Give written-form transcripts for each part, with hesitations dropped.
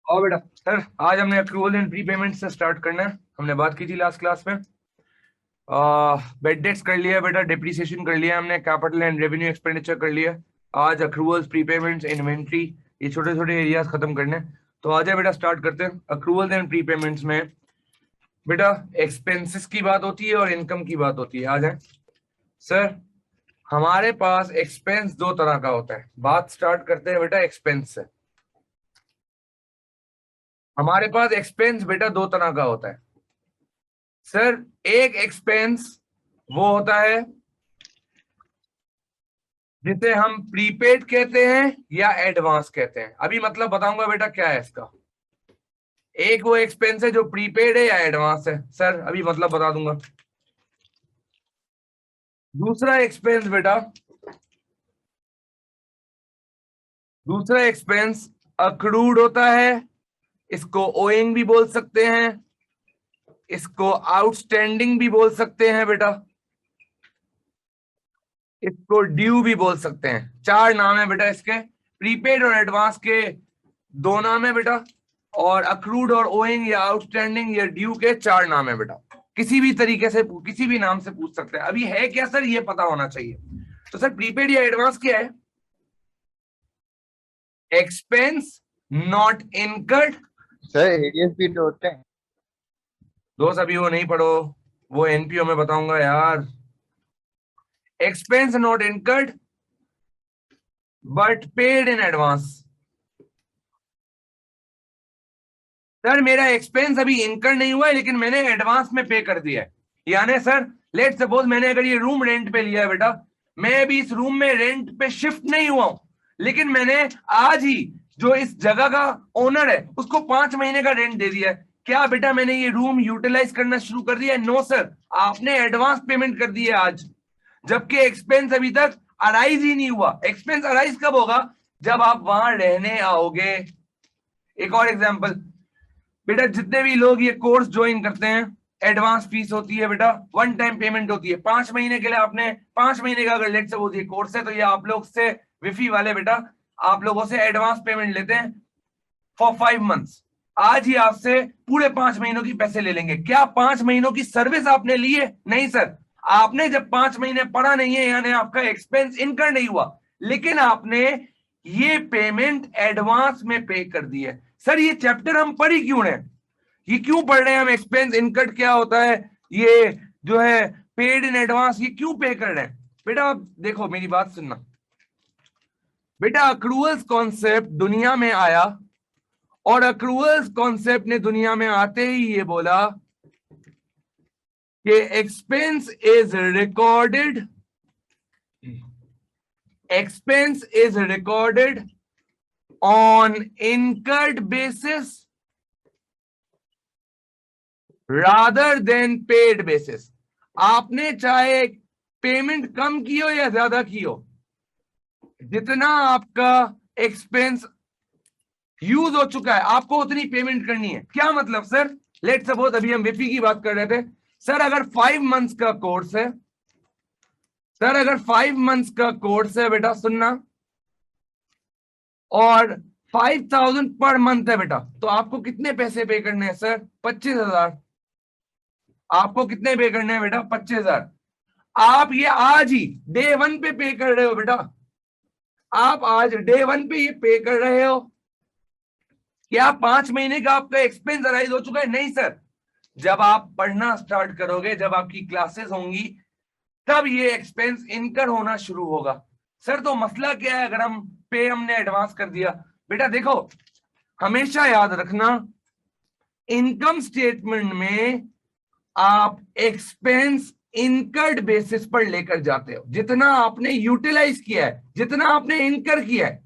और बेटा सर आज हमने अक्रूवल एंड प्री पेमेंट से स्टार्ट करना है। हमने बात की थी लास्ट क्लास में। बेड डेट्स कर लिया बेटा, डिप्रिसिएशन कर लिया हमने, कैपिटल एंड रेवेन्यू एक्सपेंडिचर कर लिया। आज अक्रूवल्स, प्री पेमेंट्स, इन्वेंट्री, ये छोटे छोटे एरियाज खत्म करने हैं। तो आ जाए बेटा स्टार्ट करते हैं। अक्रूवल्स एंड प्री पेमेंट्स में बेटा एक्सपेंसेस की बात होती है और इनकम की बात होती है। आ जाए सर, हमारे पास एक्सपेंस दो तरह का होता है। बात स्टार्ट करते हैं बेटा एक्सपेंस से। हमारे पास एक्सपेंस बेटा दो तरह का होता है सर। एक एक्सपेंस वो होता है जिसे हम प्रीपेड कहते हैं या एडवांस कहते हैं। अभी मतलब बताऊंगा बेटा क्या है इसका। एक वो एक्सपेंस है जो प्रीपेड है या एडवांस है सर, अभी मतलब बता दूंगा। दूसरा एक्सपेंस बेटा, दूसरा एक्सपेंस अक्रूड होता है। इसको ओइंग भी बोल सकते हैं, इसको आउटस्टैंडिंग भी बोल सकते हैं बेटा, इसको ड्यू भी बोल सकते हैं। चार नाम है बेटा इसके। प्रीपेड और एडवांस के दो नाम है बेटा, और अक्रूड और ओइंग या आउटस्टैंडिंग या ड्यू के चार नाम है बेटा। किसी भी तरीके से, किसी भी नाम से पूछ सकते हैं। अभी है क्या सर, ये पता होना चाहिए। तो सर प्रीपेड या एडवांस क्या है? Expense not incurred. Sir ADS भी तो होते हैं। दोस्त अभी वो नहीं पढ़ो, वो एनपीओ में बताऊंगा यार। Expense not incurred but paid in advance. Sir मेरा एक्सपेंस अभी इनकर नहीं हुआ है लेकिन मैंने एडवांस में पे कर दिया है। यानी सर लेट सपोज मैंने अगर ये रूम रेंट पे लिया है बेटा, मैं अभी इस रूम में रेंट पे शिफ्ट नहीं हुआ हूं, लेकिन मैंने आज ही जो इस जगह का ओनर है उसको 5 महीने का रेंट दे दिया है। क्या बेटा मैंने ये रूम यूटिलाइज करना शुरू कर दिया है? नो सर, आपने एडवांस पेमेंट कर दी है आज, जबकि एक्सपेंस अभी तक अराइज ही नहीं हुआ। एक्सपेंस अराइज कब होगा? जब आप वहां रहने आओगे। एक और एग्जांपल बेटा, जितने भी लोग ये कोर्स ज्वाइन करते हैं, एडवांस फीस होती है बेटा, वन टाइम पेमेंट होती है 5 महीने के लिए। आपने 5 महीने का अगर लेट से वो ये कोर्स है तो ये आप लोग से विफी वाले बेटा आप लोगों से एडवांस पेमेंट लेते हैं फॉर 5 मंथ्स। आज ही आपसे पूरे 5 महीनों की पैसे ले लेंगे। क्या 5 महीनों की सर्विस आपने ली है? नहीं सर, आपने जब 5 महीने पढ़ा नहीं है यानी आपका एक्सपेंस इनकर नहीं हुआ, लेकिन आपने ये पेमेंट एडवांस में पे कर दी है। सर ये चैप्टर हम पढ़ ही क्यों रहे हैं, ये क्यों पढ़ रहे हैं हम? एक्सपेंस इनकट क्या होता है, ये जो है पेड इन एडवांस, ये क्यों पे कर रहे हैं बेटा? आप देखो मेरी बात सुनना बेटा। अक्रूवल्स कॉन्सेप्ट दुनिया में आया और अक्रूवल्स कॉन्सेप्ट ने दुनिया में आते ही ये बोला कि expense is recorded, expense is recorded on incurred basis rather than paid basis। आपने चाहे पेमेंट कम की हो या ज्यादा की हो, जितना आपका एक्सपेंस यूज हो चुका है आपको उतनी पेमेंट करनी है। क्या मतलब सर? लेट सपोज अभी हम विपी की बात कर रहे थे। सर अगर 5 मंथ्स का कोर्स है, सर अगर 5 मंथ्स का कोर्स है बेटा सुनना, और 5,000 पर मंथ है बेटा, तो आपको कितने पैसे पे करने हैं सर? 25,000। आपको कितने पे करने हैं बेटा? 25,000। आप ये आज ही डे वन पे कर रहे हो बेटा, आप आज डे वन पे ये पे कर रहे हो। क्या 5 महीने का आपका एक्सपेंस अराइज हो चुका है? नहीं सर, जब आप पढ़ना स्टार्ट करोगे, जब आपकी क्लासेस होंगी, तब ये एक्सपेंस इनकर होना शुरू होगा। सर तो मसला क्या है अगर हम पे हमने एडवांस कर दिया? बेटा देखो, हमेशा याद रखना, इनकम स्टेटमेंट में आप एक्सपेंस इनकर्ड बेसिस पर लेकर जाते हो, जितना आपने यूटिलाइज किया है, जितना आपने इनकर किया है।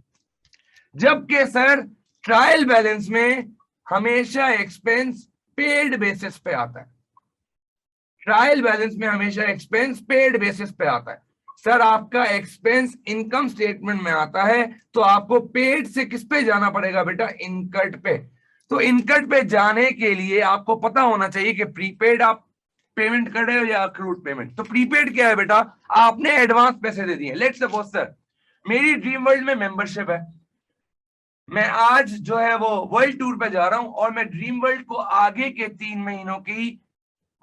जबकि सर ट्रायल बैलेंस में हमेशा एक्सपेंस पेड बेसिस पे आता है। ट्रायल बैलेंस में हमेशा एक्सपेंस पेड बेसिस पे आता है। सर आपका एक्सपेंस इनकम स्टेटमेंट में आता है तो आपको पेड से किस पे जाना पड़ेगा बेटा? इनकट पे। तो इनकट पे जाने के लिए आपको पता होना चाहिए कि प्रीपेड आप पेमेंट कर रहे हो या अक्रूड पेमेंट। तो प्रीपेड क्या है बेटा? आपने एडवांस पैसे दे दिए। लेट्स सपोज सर मेरी ड्रीम वर्ल्ड में मेंबरशिप है, मैं आज जो है वो वर्ल्ड टूर पे जा रहा हूं और मैं ड्रीम वर्ल्ड को आगे के 3 महीनों की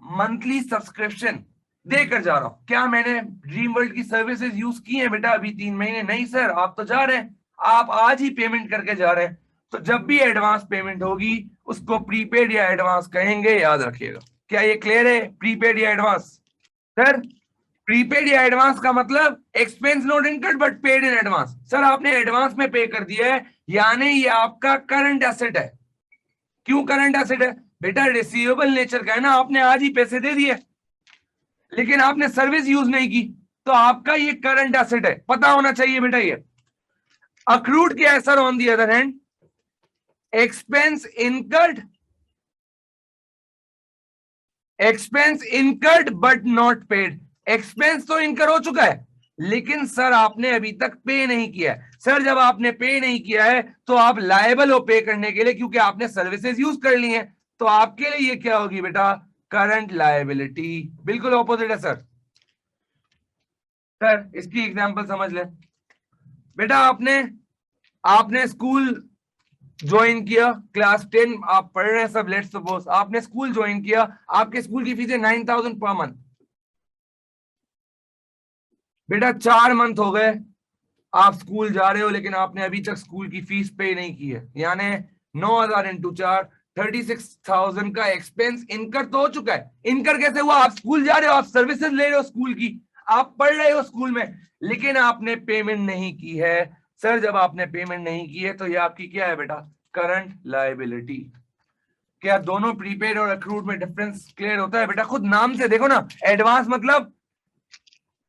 मंथली सब्सक्रिप्शन देकर जा रहा हूं। क्या मैंने ड्रीम वर्ल्ड की सर्विसेज यूज की है बेटा अभी 3 महीने? नहीं सर, आप तो जा रहे हैं, आप आज ही पेमेंट करके जा रहे हैं। तो जब भी एडवांस पेमेंट होगी उसको प्रीपेड या एडवांस कहेंगे, याद रखिएगा। क्या ये क्लियर है? प्रीपेड या एडवांस? सर प्रीपेड या एडवांस का मतलब expense not incurred but paid in advance. Sir आपने एडवांस में पे कर दिया है, यानी ये आपका करंट एसेट है। क्यों करंट एसेट है? बेटा रिसीवेबल नेचर का है ना, आपने आज ही पैसे दे दिए लेकिन आपने सर्विस यूज नहीं की, तो आपका ये करंट एसेट है, पता होना चाहिए बेटा। ये अक्रूड क्या है sir? On the other hand expense incurred but not paid. Expense तो इनकर हो चुका है लेकिन सर आपने अभी तक पे नहीं किया है। सर जब आपने पे नहीं किया है तो आप लायबल हो पे करने के लिए, क्योंकि आपने सर्विसेज यूज कर ली हैं। तो आपके लिए ये क्या होगी बेटा? Current liability. बिल्कुल ऑपोजिट है सर। सर इसकी एग्जांपल समझ लें बेटा। आपने स्कूल ज्वाइन किया, क्लास 10 आप पढ़ रहे हैं सब, लेट्स सपोज आपने स्कूल ज्वाइन किया, आपके स्कूल की फीस है 9,000 पर मंथ। बेटा 4 मंथ हो गए आप स्कूल जा रहे हो लेकिन आपने अभी तक स्कूल की फीस पे नहीं की है, यानी 9,000 इंटू 4 36,000 का एक्सपेंस इनकर तो हो चुका है। इनकर कैसे हुआ? आप स्कूल जा रहे हो, आप सर्विसेज ले रहे हो स्कूल की, आप पढ़ रहे हो स्कूल में, लेकिन आपने पेमेंट नहीं की है। सर जब आपने पेमेंट नहीं की है तो ये आपकी क्या है बेटा? Current liability. क्या दोनों प्रीपेड और अक्रूड में डिफरेंस क्लियर होता है बेटा? खुद नाम से देखो ना, एडवांस मतलब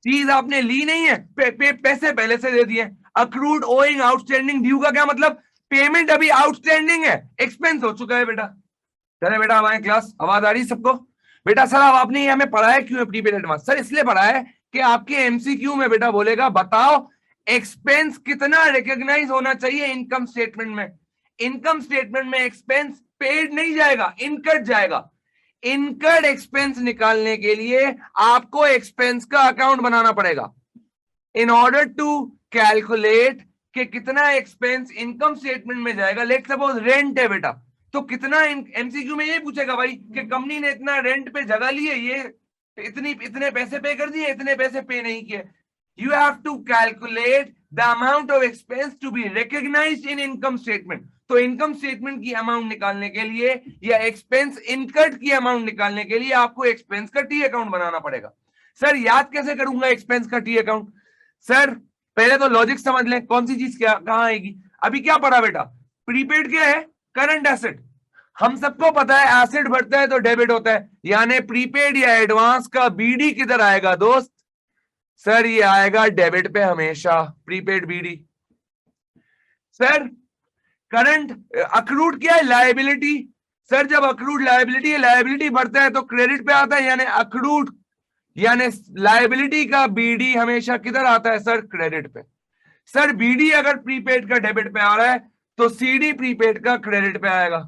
चीज आपने ली नहीं है, पैसे पहले से दे दिए। अक्रूड ओइंग आउटस्टैंडिंग ड्यू का क्या मतलब? पेमेंट अभी आउटस्टैंडिंग है, एक्सपेंस हो चुका है बेटा। चले बेटा हमारे क्लास, आवाज आ रही सबको? बेटा सर अब आपने ये हमें पढ़ाया क्यों है प्रीपेड एडवांस? सर इसलिए पढ़ाया है कि आपके एमसीक्यू में बेटा बोलेगा बताओ एक्सपेंस कितना रिकॉग्नाइज होना चाहिए इनकम स्टेटमेंट में। इनकम स्टेटमेंट में एक्सपेंस पेड नहीं जाएगा, इनकट जाएगा। इनकर्ड एक्सपेंस निकालने के लिए आपको एक्सपेंस का अकाउंट बनाना पड़ेगा इन ऑर्डर टू कैलकुलेट कि कितना एक्सपेंस इनकम स्टेटमेंट में जाएगा। लेट सपोज रेंट है बेटा, तो कितना एमसीक्यू में ये पूछेगा भाई कि कंपनी ने इतना रेंट पे जगह ली है, ये इतने पैसे पे कर दिए, इतने पैसे पे नहीं किए। You have to calculate the amount of expense to be recognised in income statement. तो इनकम स्टेटमेंट की अमाउंट निकालने के लिए या एक्सपेंस इनकर्ड की अमाउंट निकालने के लिए आपको एक्सपेंस का टी अकाउंट बनाना पड़ेगा। सर याद कैसे करूंगा एक्सपेंस का टी अकाउंट? सर पहले तो लॉजिक समझ लें, कौन सी चीज क्या कहां आएगी। अभी क्या पढ़ा बेटा? प्रीपेड क्या है? Current asset. हम सबको पता है एसेट बढ़ता है तो डेबिट होता है, यानी प्रीपेड या एडवांस का बीडी किधर आएगा दोस्त? सर ये आएगा डेबिट पे हमेशा, prepaid BD. Sir current accrued क्या है? लायबिलिटी। सर जब अक्रूड लायबिलिटी है, लायबिलिटी बढ़ता है तो क्रेडिट पे आता है, यानी अक्रूड यानी लायबिलिटी का बीडी हमेशा किधर आता है सर? क्रेडिट पे। सर बीडी अगर प्रीपेड का डेबिट पे आ रहा है तो सीडी प्रीपेड का क्रेडिट पे आएगा।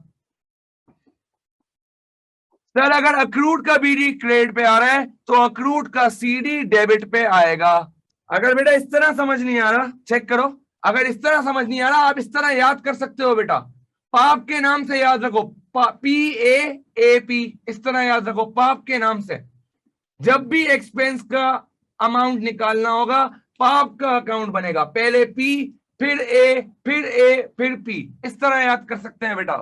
सर अगर अक्रूड का बीडी क्रेडिट पे आ रहा है तो अक्रूड का सीडी डेबिट पे आएगा। अगर बेटा इस तरह समझ नहीं आ रहा चेक करो, अगर इस तरह समझ नहीं आ रहा आप इस तरह याद कर सकते हो बेटा, पाप के नाम से याद रखो, PAAP, इस तरह याद रखो पाप के नाम से। जब भी एक्सपेंस का अमाउंट निकालना होगा पाप का अकाउंट बनेगा, पहले P फिर A फिर A फिर P, इस तरह याद कर सकते हैं बेटा।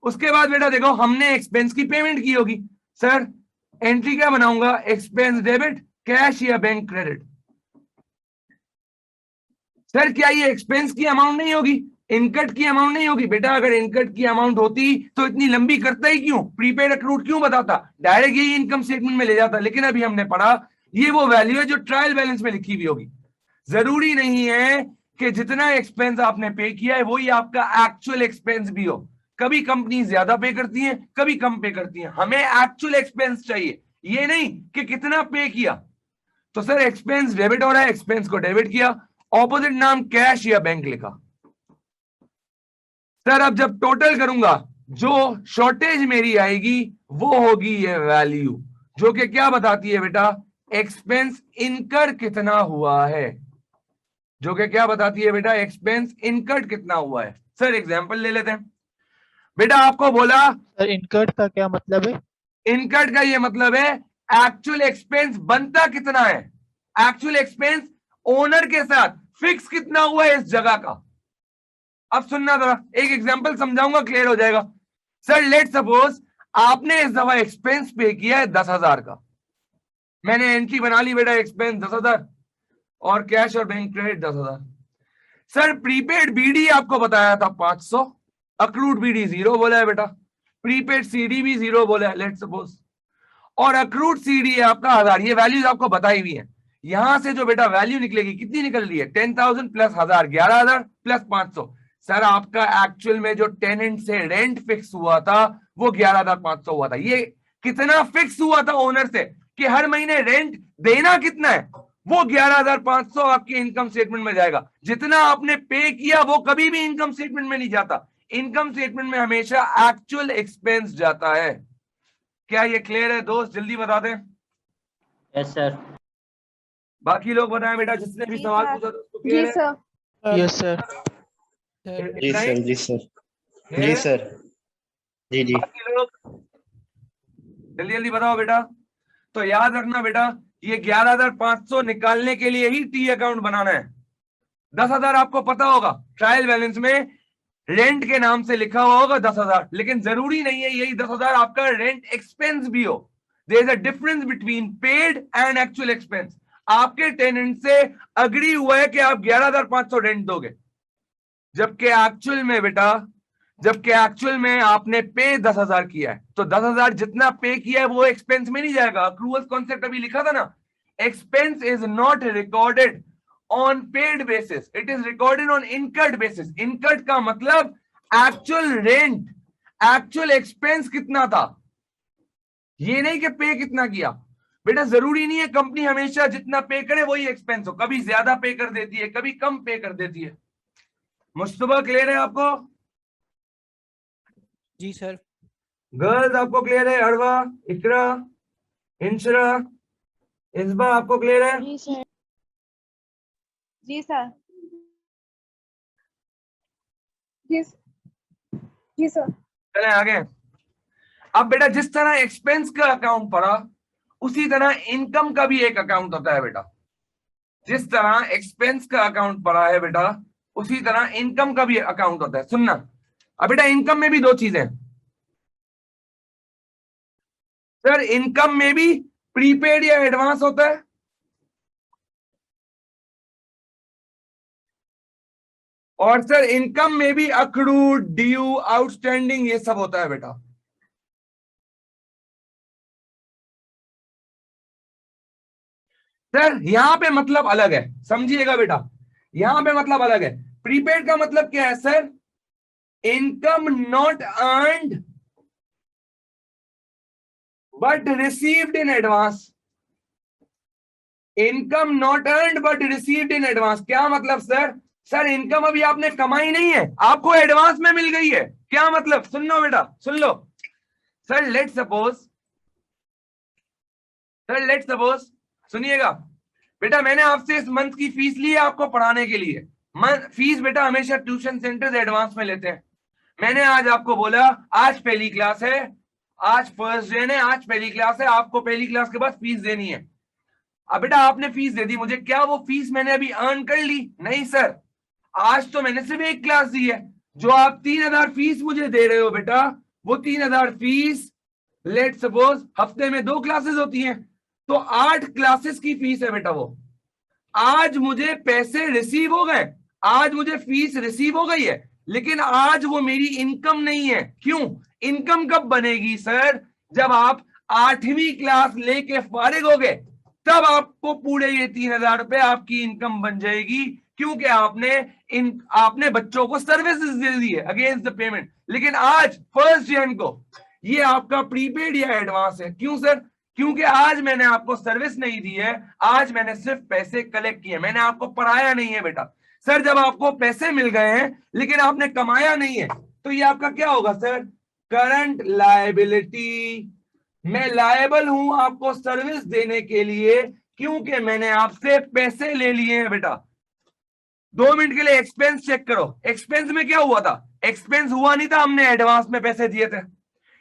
उसके बाद बेटा देखो हमने एक्सपेंस की पेमेंट की होगी, सर एंट्री क्या बनाऊंगा? एक्सपेंस डेबिट, कैश या बैंक क्रेडिट। सर क्या ये एक्सपेंस की अमाउंट नहीं होगी, इनकट की अमाउंट नहीं होगी? बेटा अगर इनकट की अमाउंट होती तो इतनी लंबी करता ही क्यों, प्रीपेड अक्रूड क्यों बताता, डायरेक्ट यही इनकम स्टेटमेंट में ले जाता। लेकिन अभी हमने पढ़ा ये वो वैल्यू है जो ट्रायल बैलेंस में लिखी हुई होगी। जरूरी नहीं है कि जितना एक्सपेंस आपने पे किया है वही आपका एक्चुअल एक्सपेंस भी हो। कभी कंपनी ज्यादा पे करती है, कभी कम पे करती है। हमें एक्चुअल एक्सपेंस चाहिए, ये नहीं कि कितना पे किया। तो सर एक्सपेंस डेबिट हो रहा है, एक्सपेंस को डेबिट किया, ऑपोजिट नाम कैश या बैंक लिखा। सर अब जब टोटल करूंगा जो शॉर्टेज मेरी आएगी वो होगी ये वैल्यू, जो कि क्या बताती है बेटा? एक्सपेंस इनकर कितना हुआ है। जो कि क्या बताती है बेटा, एक्सपेंस इनकर्ड कितना हुआ है। सर एग्जांपल ले लेते हैं। बेटा आपको बोला सर इनकर्ड का क्या मतलब है? इनकर्ड का ये मतलब है एक्चुअल एक्सपेंस बनता कितना है, एक्चुअल एक्सपेंस ओनर के साथ फिक्स कितना हुआ है इस जगह का। अब सुनना जरा, एक एग्जांपल समझाऊंगा, क्लियर हो जाएगा। सर लेट सपोज आपने इस दफा एक्सपेंस पे किया है 10,000 का, मैंने एंट्री बना ली बेटा, एक्सपेंस 10,000 और कैश और bank credit 10,000। Sir prepaid BD आपको बताया था 500, अक्रूड बीडी 0 बोला है बेटा, प्रीपेड सीडी भी 0 बोला है लेट सपोज, और अक्रूड सीडी है आपका 1000। ये वैल्यूज आपको बताई हुई है। यहां से जो बेटा वैल्यू निकलेगी कितनी निकल रही है, 10,000 प्लस 1000 11,000 प्लस 500। सर आपका एक्चुअल में जो टेनेंट से रेंट फिक्स हुआ था वो 11,500 हुआ था। ये कितना फिक्स हुआ था ओनर से कि हर महीने रेंट देना कितना है, वो 11,500 आपके इनकम स्टेटमेंट में जाएगा। जितना आपने पे किया वो कभी भी इनकम स्टेटमेंट में नहीं जाता, इनकम स्टेटमेंट में हमेशा एक्चुअल एक्सपेंस जाता है। क्या ये क्लियर है दोस्त, जल्दी बता दें। Yes sir. बाकी लोग बताएं बेटा, जिसने भी सवाल पूछा था उसको क्लियर जी सर। Yes sir. है? जी सर, जी सर, clear जी है? सर, जी जी। बाकी लोग जल्दी जल्दी बताओ बेटा। तो याद रखना बेटा, ये 11,500 निकालने के लिए ही टी अकाउंट बनाना है। 10,000 आपको पता होगा ट्रायल बैलेंस में रेंट के नाम से लिखा हुआ होगा 10,000, लेकिन जरूरी नहीं है यही 10,000 आपका रेंट एक्सपेंस भी हो। There is a difference between paid and actual expense. आपके टेनेंट से अग्री हुआ है कि आप 11,500 रेंट दोगे, जबकि एक्चुअल में बेटा, जबकि एक्चुअल में आपने पे 10,000 किया है, तो 10,000 जितना पे किया है वो एक्सपेंस में नहीं जाएगा। अक्रूवल कॉन्सेप्ट अभी लिखा था ना, expense is not recorded on paid basis, it is recorded on incurred basis. Incurred का मतलब एक्चुअल रेंट, एक्चुअल एक्सपेंस कितना था, ये नहीं कि पे कितना किया। बेटा जरूरी नहीं है कंपनी हमेशा जितना पे करे वही एक्सपेंस हो, कभी ज्यादा पे कर देती है, कभी कम पे कर देती है। मुस्तफा क्लियर है आपको? जी सर। गर्ल्स आपको क्लियर है? अरवा, इकरा, इंशरा, इस्बा आपको क्लियर है? जी सर। जी सर। जी सर। चलें आगे। अब बेटा जिस तरह एक्सपेंस का अकाउंट पड़ा, उसी तरह इनकम का भी एक अकाउंट होता है बेटा। जिस तरह एक्सपेंस का अकाउंट पड़ा है बेटा, उसी तरह इनकम का भी अकाउंट होता है। सुनना, अब बेटा इनकम में भी दो चीजें। सर इनकम में भी प्रीपेड या एडवांस होता है, और सर इनकम में भी अक्रूड, ड्यू, आउटस्टैंडिंग ये सब होता है बेटा। सर यहां पे मतलब अलग है, समझिएगा बेटा, यहां पे मतलब अलग है। प्रीपेड का मतलब क्या है sir, income not earned but received in advance. Income not earned but received in advance क्या मतलब सर, सर इनकम अभी आपने कमाई नहीं है, आपको एडवांस में मिल गई है। क्या मतलब, सुन लो बेटा, सुन लो। सर लेट सपोज, सुनिएगा बेटा, मैंने आपसे इस मंथ की फीस ली है आपको पढ़ाने के लिए। फीस बेटा हमेशा ट्यूशन सेंटर एडवांस में लेते हैं। मैंने आज आपको बोला आज पहली क्लास है, आज फर्स्ट डे है, आज पहली क्लास है, आपको पहली क्लास के बाद फीस देनी है। अब बेटा आपने फीस दे दी मुझे, क्या वो फीस मैंने अभी अर्न कर ली? नहीं सर, आज तो मैंने सिर्फ एक क्लास दी है। जो आप 3,000 फीस मुझे दे रहे हो बेटा, वो 3,000 फीस लेट सपोज हफ्ते में 2 क्लासेस होती हैं, तो 8 क्लासेस की फीस है बेटा वो। आज मुझे पैसे रिसीव हो गए, आज मुझे फीस रिसीव हो गई है, लेकिन आज वो मेरी इनकम नहीं है। क्यों? इनकम कब बनेगी सर, जब आप 8वीं क्लास लेके फारिग हो गए, तब आपको पूरे ये 3,000 रुपए आपकी इनकम बन जाएगी, क्योंकि आपने बच्चों को सर्विसेज दे दी है अगेंस्ट द पेमेंट। लेकिन आज फर्स्ट जन को ये आपका प्रीपेड या एडवांस है। क्यों सर? क्योंकि आज मैंने आपको सर्विस नहीं दी है, आज मैंने सिर्फ पैसे कलेक्ट किए, मैंने आपको पढ़ाया नहीं है बेटा। सर जब आपको पैसे मिल गए हैं लेकिन आपने कमाया नहीं है, तो ये आपका क्या होगा सर, करंट लायबिलिटी। मैं लायबल हूं आपको सर्विस देने के लिए, क्योंकि मैंने आपसे पैसे ले लिए हैं बेटा। 2 मिनट के लिए एक्सपेंस चेक करो। एक्सपेंस में क्या हुआ था? एक्सपेंस हुआ नहीं था, हमने एडवांस में पैसे दिए थे।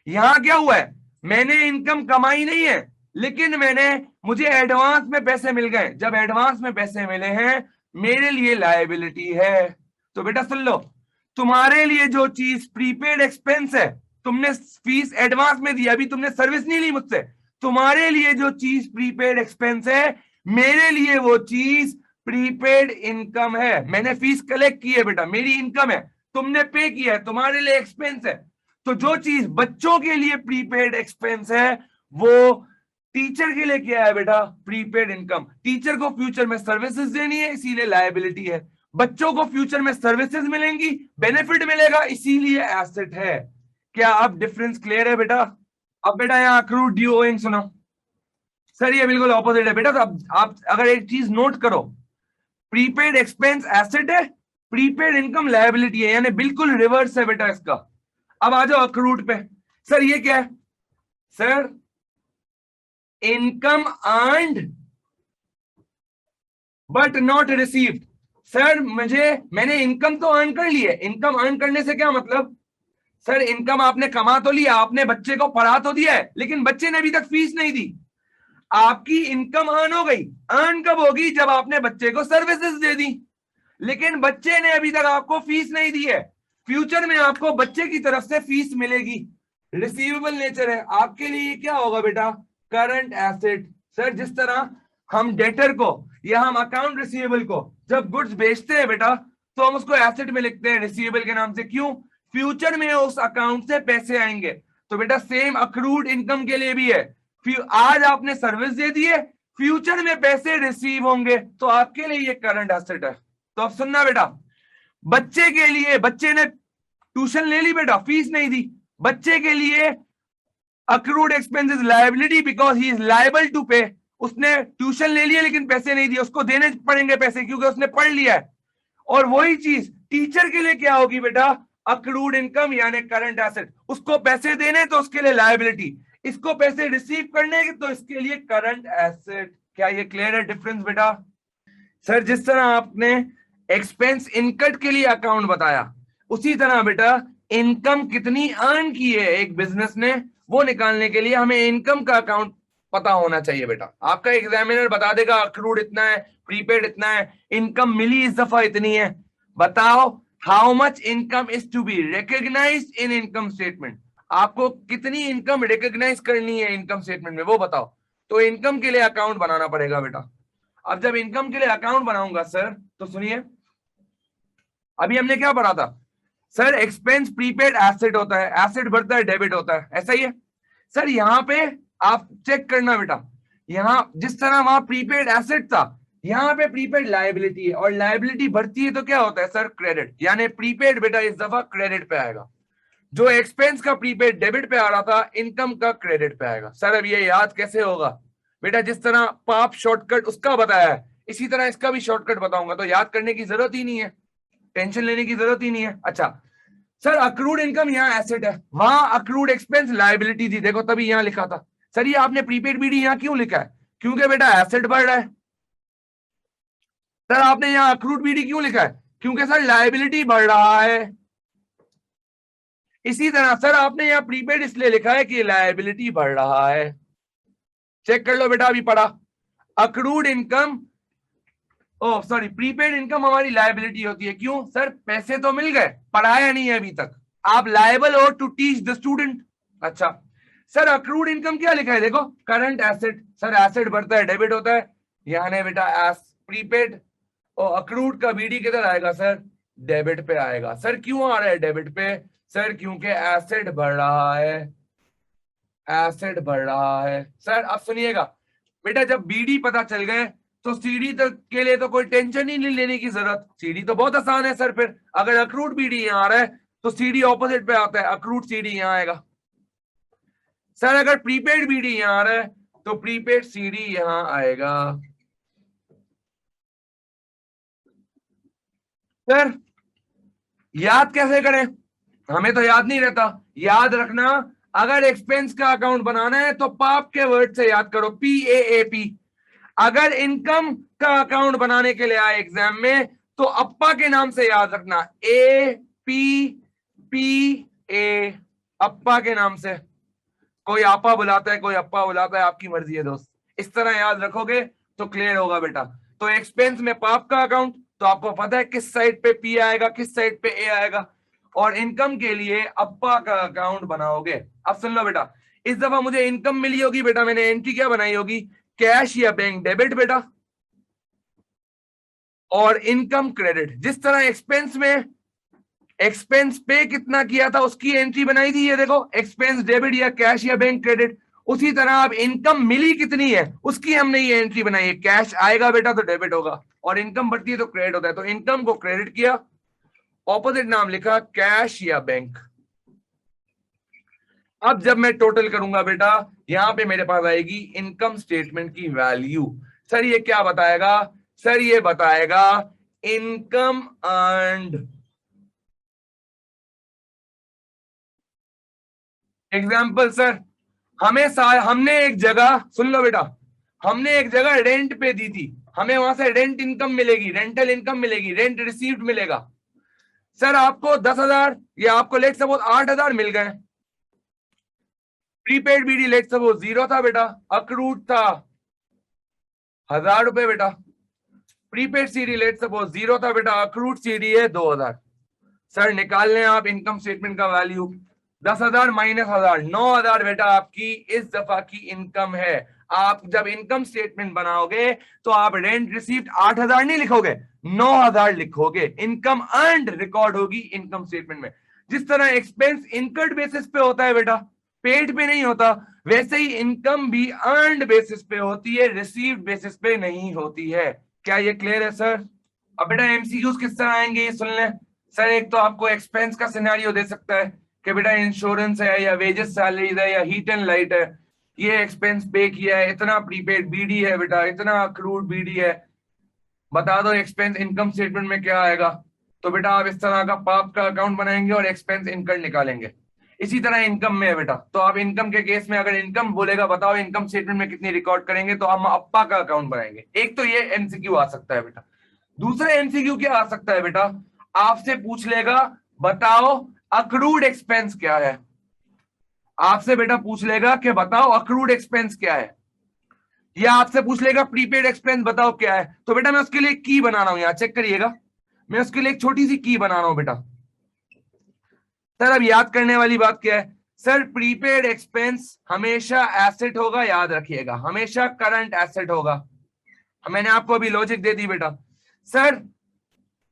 यहां क्या हुआ है? मैंने इनकम कमाई नहीं है, लेकिन मुझे एडवांस में पैसे मिल गए। जब एडवांस में पैसे मिले हैं, मेरे लिए लायबिलिटी है। तो बेटा सुन लो, तुम्हारे लिए जो चीज प्रीपेड एक्सपेंस है, तुमने फीस एडवांस में दी, अभी तुमने सर्विस नहीं ली मुझसे, तुम्हारे लिए जो चीज प्रीपेड एक्सपेंस है, मेरे लिए वो चीज प्रीपेड इनकम है। मैंने फीस कलेक्ट की है बेटा, मेरी इनकम है, तुमने पे किया है, तुम्हारे लिए एक्सपेंस है। तो जो चीज बच्चों के लिए प्रीपेड एक्सपेंस है, वो टीचर के लिए क्या है बेटा? Prepaid income. टीचर को फ्यूचर में सर्विसेज देनी है, इसीलिए लायबिलिटी है। बच्चों को फ्यूचर में सर्विसेज मिलेंगी, बेनिफिट मिलेगा, इसीलिए एसेट है। क्या अब डिफरेंस क्लियर है बेटा? अब बेटा यहाँ अक्रूड ड्यू ओइंग सुनो। सर ये बिल्कुल ऑपोजिट है बेटा। तो अब आप अगर एक चीज नोट करो, प्रीपेड एक्सपेंस एसेट है, प्रीपेड इनकम लायबिलिटी है, यानी बिल्कुल रिवर्स है बेटा इसका। अब आ जाओ अक्रूड पे। सर ये क्या है? Sir income earned but not received. Sir मैंने इनकम तो अर्न कर ली है। इनकम अर्न करने से क्या मतलब? सर इनकम आपने कमा तो लिया, आपने बच्चे को पढ़ा तो दिया है, लेकिन बच्चे ने अभी तक फीस नहीं दी। आपकी इनकम अर्न हो गई। अर्न कब होगी? जब आपने बच्चे को सर्विसेज दे दी, लेकिन बच्चे ने अभी तक आपको फीस नहीं दी है। फ्यूचर में आपको बच्चे की तरफ से फीस मिलेगी, रिसीवेबल नेचर है। आपके लिए क्या होगा बेटा? Current asset. सर जिस तरह हम डेटर को या हम अकाउंट रिसीवेबल को जब गुड्स बेचते हैं बेटा, तो हम उसको एसेट में लिखते हैं रिसीवेबल के नाम से। क्यों? फ्यूचर में उस अकाउंट से पैसे आएंगे। तो बेटा सेम अक्रूड इनकम के लिए भी है। आज आपने सर्विस दे दी है, फ्यूचर में पैसे रिसीव होंगे, तो आपके लिए ये करंट एसेट है। तो अब सुनना बेटा, बच्चे के लिए, बच्चे ने ट्यूशन ले ली बेटा, फीस नहीं दी, बच्चे के लिए accrued expenses liability because he is liable to pay. उसने ट्यूशन ले लिया लेकिन पैसे नहीं दिए, उसको देने पड़ेंगे पैसे क्योंकि उसने पढ़ लिया है। और वही चीज टीचर के लिए क्या होगी बेटा? अक्रूड इनकम यानी करंट एसेट। उसको पैसे देने तो उसके लिए लायबिलिटी, इसको पैसे रिसीव करने तो इसके लिए करंट एसेट। क्या ये क्लियर है डिफरेंस बेटा? सर जिस तरह आपने एक्सपेंस इनकट के लिए अकाउंट बताया, उसी तरह बेटा इनकम कितनी अर्न की है एक बिजनेस ने, वो निकालने के लिए हमें इनकम का अकाउंट पता होना चाहिए बेटा। आपका एग्जामिनर बता देगा अक्रूड इतना है, प्रीपेड इतना है, इनकम मिली इस दफा इतनी है, बताओ how much income is to be recognised in income statement. आपको कितनी इनकम रिकॉग्नाइज करनी है इनकम स्टेटमेंट में, वो बताओ। तो इनकम के लिए अकाउंट बनाना पड़ेगा बेटा। अब जब इनकम के लिए अकाउंट बनाऊंगा सर, तो सुनिए, अभी हमने क्या पढ़ा था? सर एक्सपेंस प्रीपेड एसेट होता है, एसेट बढ़ता है डेबिट होता है, ऐसा ही है सर। यहां पे आप चेक करना बेटा, यहां जिस तरह वहां प्रीपेड एसेट था, यहां पे प्रीपेड लायबिलिटी है, और लायबिलिटी बढ़ती है तो क्या होता है सर? क्रेडिट। यानी प्रीपेड बेटा इस दफा क्रेडिट पे आएगा। जो एक्सपेंस का प्रीपेड डेबिट पे आ रहा था, इनकम का क्रेडिट पे आएगा। सर अब ये याद कैसे होगा बेटा? जिस तरह पाप शॉर्टकट उसका बताया है, इसी तरह इसका भी शॉर्टकट बताऊंगा, तो याद करने की जरूरत ही नहीं है, टेंशन लेने की जरूरत ही नहीं है। अच्छा सर अक्रूड इनकम यहाँ एसेट है, वहां अक्रूड एक्सपेंस लायबिलिटी थी, देखो तभी यहां लिखा था। सर ये आपने प्रीपेड बीडी यहां क्यों लिखा है? क्योंकि बेटा एसेट बढ़ रहा है। सर आपने यहां अक्रूड बीडी क्यों लिखा है? क्योंकि सर लायबिलिटी बढ़ रहा है। इसी तरह सर आपने यहां प्रीपेड इसलिए लिखा है कि लायबिलिटी बढ़ रहा है। चेक कर लो बेटा, अभी पढ़ा अक्रूड इनकम, ओ सॉरी प्रीपेड इनकम हमारी लायबिलिटी होती है। क्यों सर? पैसे तो मिल गए, पढ़ाया नहीं है अभी तक, आप लायबल हो टू टीच द स्टूडेंट। अच्छा सर अक्रूड इनकम क्या लिखा है? देखो करंट एसेट। सर एसेट बढ़ता है डेबिट होता है, यानी बेटा प्रीपेड और अक्रूड का बीडी किधर आएगा सर? डेबिट पे आएगा। सर क्यों आ रहा है डेबिट पे? सर क्योंकि एसेट बढ़ रहा है, एसेट बढ़ रहा है। सर अब सुनिएगा बेटा, जब बीडी पता चल गए तो सीडी तक के लिए तो कोई टेंशन ही नहीं लेने की जरूरत, सीडी तो बहुत आसान है सर। फिर अगर अक्रूड बीडी यहाँ आ रहा है तो सीडी ऑपोजिट पे आता है, अक्रूड सीडी यहाँ आएगा। सर अगर प्रीपेड बीडी यहाँ आ रहा है तो प्रीपेड सीडी यहाँ आएगा। सर याद कैसे करें? हमें तो याद नहीं रहता। याद रखना, अगर एक्सपेंस का अकाउंट बनाना है तो पाप के वर्ड से याद करो, PAAP। अगर इनकम का अकाउंट बनाने के लिए आए एग्जाम में तो अप्पा के नाम से याद रखना, ए पी पी ए, अप्पा के नाम से। कोई आपा बुलाता है, कोई अप्पा बुलाता है, आपकी मर्जी है दोस्त। इस तरह याद रखोगे तो क्लियर होगा बेटा। तो एक्सपेंस में पाप का अकाउंट, तो आपको पता है किस साइड पे पी आएगा, किस साइड पे ए आएगा। और इनकम के लिए अप्पा का अकाउंट बनाओगे। अब सुन लो बेटा, इस दफा मुझे इनकम मिली होगी बेटा, मैंने एंट्री क्या बनाई होगी, कैश या बैंक डेबिट बेटा, और इनकम क्रेडिट। जिस तरह एक्सपेंस में एक्सपेंस पे कितना किया था उसकी एंट्री बनाई थी, ये देखो एक्सपेंस डेबिट या कैश या बैंक क्रेडिट। उसी तरह अब इनकम मिली कितनी है उसकी हमने ये एंट्री बनाई है। कैश आएगा बेटा तो डेबिट होगा, और इनकम बढ़ती है तो क्रेडिट होता है। तो इनकम को क्रेडिट किया, ऑपोजिट नाम लिखा कैश या बैंक। अब जब मैं टोटल करूंगा बेटा, यहां पे मेरे पास आएगी इनकम स्टेटमेंट की वैल्यू। सर ये क्या बताएगा, सर ये बताएगा इनकम अर्न्ड। एग्जाम्पल सर, हमने एक जगह, सुन लो बेटा, हमने एक जगह रेंट पे दी थी, हमें वहां से रेंट इनकम मिलेगी, रेंटल इनकम मिलेगी, रेंट रिसीव्ड मिलेगा। सर आपको 10,000 या आपको लेट सपोज 8,000 मिल गए। प्रीपेड बीडी लेट सपोज 0 था बेटा, अक्रूड था 1,000 रुपए बेटा। प्रीपेड सीडी लेट सपोज 0 था बेटा, अक्रूड सीडी है 2,000। सर निकाल लें आप इनकम स्टेटमेंट का वैल्यू, 10,000 माइनस 1,000, 9,000 बेटा आपकी इस दफा की इनकम है। आप जब इनकम स्टेटमेंट बनाओगे तो आप रेंट रिसीव्ड 8,000 नहीं लिखोगे, 9,000 लिखोगे। इनकम अर्न्ड रिकॉर्ड होगी इनकम स्टेटमेंट में। जिस तरह एक्सपेंस इनकर्ड बेसिस पे होता है बेटा, पेड पे नहीं होता, वैसे ही इनकम भी अर्न्ड बेसिस पे होती है, रिसीव्ड बेसिस पे नहीं होती है। क्या ये क्लियर है सर? अब बेटा एमसीक्यूज किस तरह आएंगे ये सुन लें। सर एक तो आपको एक्सपेंस का सिनेरियो दे सकता है कि बेटा इंश्योरेंस है या वेजेस सैलरीज है या हीट एंड लाइट है, ये एक्सपेंस पे किया है, इतना प्रीपेड बीडी है बेटा, इतना अक्रूड बीडी है, बता दो एक्सपेंस इनकम स्टेटमेंट में क्या आएगा। तो बेटा आप इस तरह का पाप का अकाउंट बनाएंगे और एक्सपेंस इनकम निकालेंगे। इसी तरह इनकम में है बेटा, तो आप इनकम के केस में अगर इनकम बोलेगा बताओ इनकम स्टेटमेंट में कितनी रिकॉर्ड करेंगे, तो हम अप्पा का अकाउंट बनाएंगे। एक तो ये एमसीक्यू आ सकता है बेटा। दूसरा एमसीक्यू क्या आ सकता है बेटा, आपसे पूछ लेगा बताओ अक्रूड एक्सपेंस क्या है। आपसे बेटा पूछ लेगा कि बताओ अक्रूड एक्सपेंस क्या है, या आपसे पूछ लेगा प्रीपेड एक्सपेंस बताओ क्या है। तो बेटा मैं उसके लिए की बना रहा हूं, यहां चेक करिएगा, मैं उसके लिए एक छोटी सी की बना रहा हूं बेटा। सर अब याद करने वाली बात क्या है, सर प्रीपेड एक्सपेंस हमेशा एसेट होगा, याद रखिएगा, हमेशा करंट एसेट होगा। मैंने आपको अभी लॉजिक दे दी बेटा। सर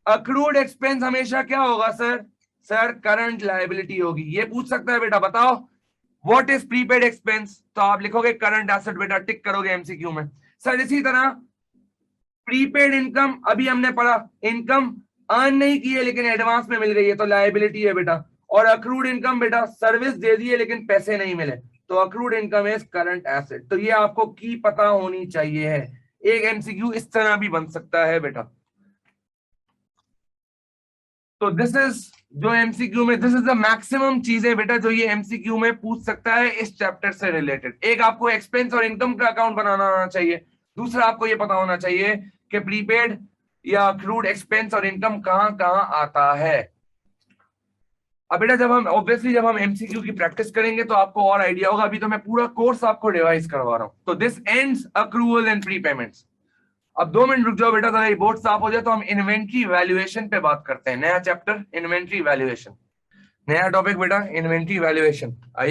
अक्रूड एक्सपेंस हमेशा क्या होगा सर, सर करंट लायबिलिटी होगी। ये पूछ सकता है बेटा बताओ व्हाट इज प्रीपेड एक्सपेंस, तो आप लिखोगे करंट एसेट बेटा, टिक करोगे एमसीक्यू में। सर इसी तरह प्रीपेड इनकम, अभी हमने पढ़ा इनकम अर्न नहीं की है लेकिन एडवांस में मिल गई है तो लायबिलिटी है बेटा। और अक्रूड इनकम बेटा सर्विस दे दी है लेकिन पैसे नहीं मिले, तो accrued income is current asset. तो ये आपको की पता होनी चाहिए है। एक एमसीक्यू इस तरह भी बन सकता है बेटा। तो दिस इज जो एमसीक्यू में, दिस इज द मैक्सिमम चीजें बेटा जो ये एमसीक्यू में पूछ सकता है इस चैप्टर से रिलेटेड। एक आपको एक्सपेंस और इनकम का अकाउंट बनाना आना चाहिए, दूसरा आपको ये पता होना चाहिए कि प्रीपेड या अक्रूड एक्सपेंस और इनकम कहां कहां आता है। अब बेटा जब हम ऑब्वियसली जब हम एमसीक्यू की प्रैक्टिस करेंगे तो आपको और आइडिया होगा। अभी तो मैं पूरा कोर्स आपको रिवाइज करवा रहा हूं। तो दिस एंड्स अक्रूवल एंड प्रीपेमेंट्स। अब 2 मिनट रुक जाओ बेटा, जरा ये बोर्ड साफ हो जाए तो हम इन्वेंट्री वैल्यूएशन पे बात करते हैं। नया चैप्टर इन्वेंट्री वैल्यूएशन, नया टॉपिक बेटा इन्वेंट्री वैल्यूएशन।